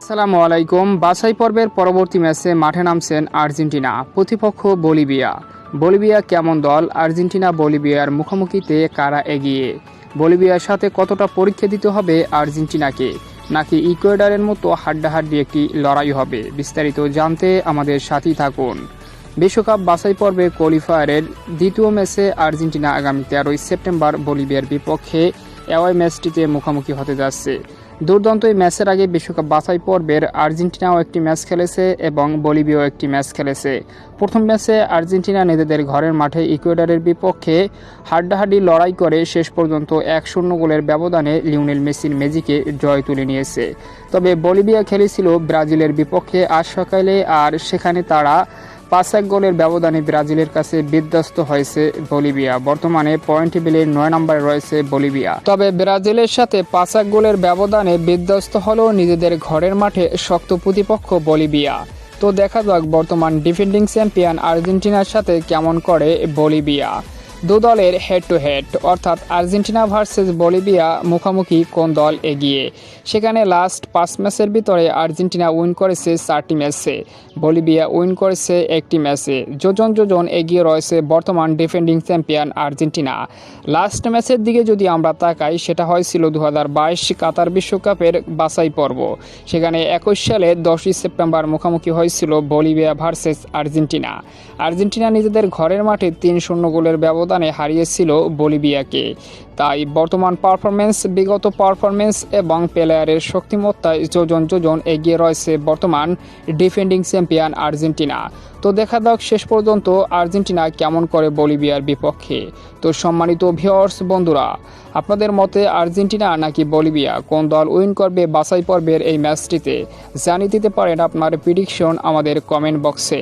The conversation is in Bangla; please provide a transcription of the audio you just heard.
আসসালামু আলাইকুম। বাছাই পর্বের পরবর্তী ম্যাচে মাঠে নামছেন আর্জেন্টিনা, প্রতিপক্ষ বলিভিয়া। বলিভিয়া কেমন দল? আর্জেন্টিনা বলিভিয়ার মুখোমুখিতে কারা এগিয়ে? বলিভিয়ার সাথে কতটা পরীক্ষা দিতে হবে আর্জেন্টিনাকে, নাকি ইকুয়েডরের মতো হাড্ডাহাড্ডি একটি লড়াই হবে? বিস্তারিত জানতে আমাদের সাথেই থাকুন। বিশ্বকাপ বাছাই পর্বে কোয়ালিফায়ারের দ্বিতীয় ম্যাচে আর্জেন্টিনা আগামী 13 সেপ্টেম্বর বলিভিয়ার বিপক্ষে অ্যাওয়ে ম্যাচটিতে মুখোমুখি হতে যাচ্ছে। দুর্দান্ত এই ম্যাচের আগে বিশ্বকাপ বাছাই পর্বের আর্জেন্টিনাও একটি ম্যাচ খেলেছে এবং বলিভিয়াও একটি ম্যাচ খেলেছে। প্রথম ম্যাচে আর্জেন্টিনা নিজেদের ঘরের মাঠে ইকুয়েডরের বিপক্ষে হাড্ডাহাড্ডি লড়াই করে শেষ পর্যন্ত 1-0 গোলের ব্যবধানে লিওনেল মেসির ম্যাজিকে জয় তুলে নিয়েছে। তবে বলিভিয়া খেলেছিল ব্রাজিলের বিপক্ষে আজ সকালে, আর সেখানে তারা 5-1 গোলের ব্যবধানে ব্রাজিলের কাছে বিধ্বস্ত হয়েছে বলিভিয়া। বর্তমানে পয়েন্ট টেবিলে 9 নম্বরে রয়েছে বলিভিয়া। তবে ব্রাজিলের সাথে 5-1 গোলের ব্যবধানে বিধ্বস্ত হলেও নিজেদের ঘরের মাঠে শক্ত প্রতিপক্ষ বলিভিয়া। তো দেখা যাক বর্তমান ডিফেন্ডিং চ্যাম্পিয়ন আর্জেন্টিনার সাথে কেমন করে বলিভিয়া। দু দলের হেড টু হেড, অর্থাৎ আর্জেন্টিনা ভার্সেস বলিভিয়া মুখোমুখি কোন দল এগিয়ে। সেখানে লাস্ট 5 ম্যাচের ভিতরে আর্জেন্টিনা উইন করেছে 4টি ম্যাচে, বলিভিয়া উইন করেছে 1টি ম্যাচে। যোজন এগিয়ে রয়েছে বর্তমান ডিফেন্ডিং চ্যাম্পিয়ন আর্জেন্টিনা। লাস্ট ম্যাচের দিকে যদি আমরা তাকাই, সেটা হয়েছিল 2022 কাতার বিশ্বকাপের বাছাই পর্ব। সেখানে 21 সালে 10 সেপ্টেম্বর মুখোমুখি হয়েছিল বলিভিয়া ভার্সেস আর্জেন্টিনা। আর্জেন্টিনা নিজেদের ঘরের মাঠে 3-0 গোলের ব্যবধানে হারিয়েছিল বলিভিয়াকে। তাই বর্তমান পারফরমেন্স, বিগত পারফরমেন্স এবং প্লেয়ারের শক্তিমত্তায় যোজন এগিয়ে রয়েছে বর্তমান ডিফেন্ডিং চ্যাম্পিয়ন আর্জেন্টিনা। তো দেখা যাক শেষ পর্যন্ত আর্জেন্টিনা কেমন করে বলিভিয়ার বিপক্ষে। তো সম্মানিত ভিউয়ার্স বন্ধুরা, আপনাদের মতে আর্জেন্টিনা নাকি বলিভিয়া, কোন দল উইন করবে বাছাই পর্বের এই ম্যাচটিতে? জানিয়ে দিতে পারেন আপনার প্রেডিকশন আমাদের কমেন্ট বক্সে।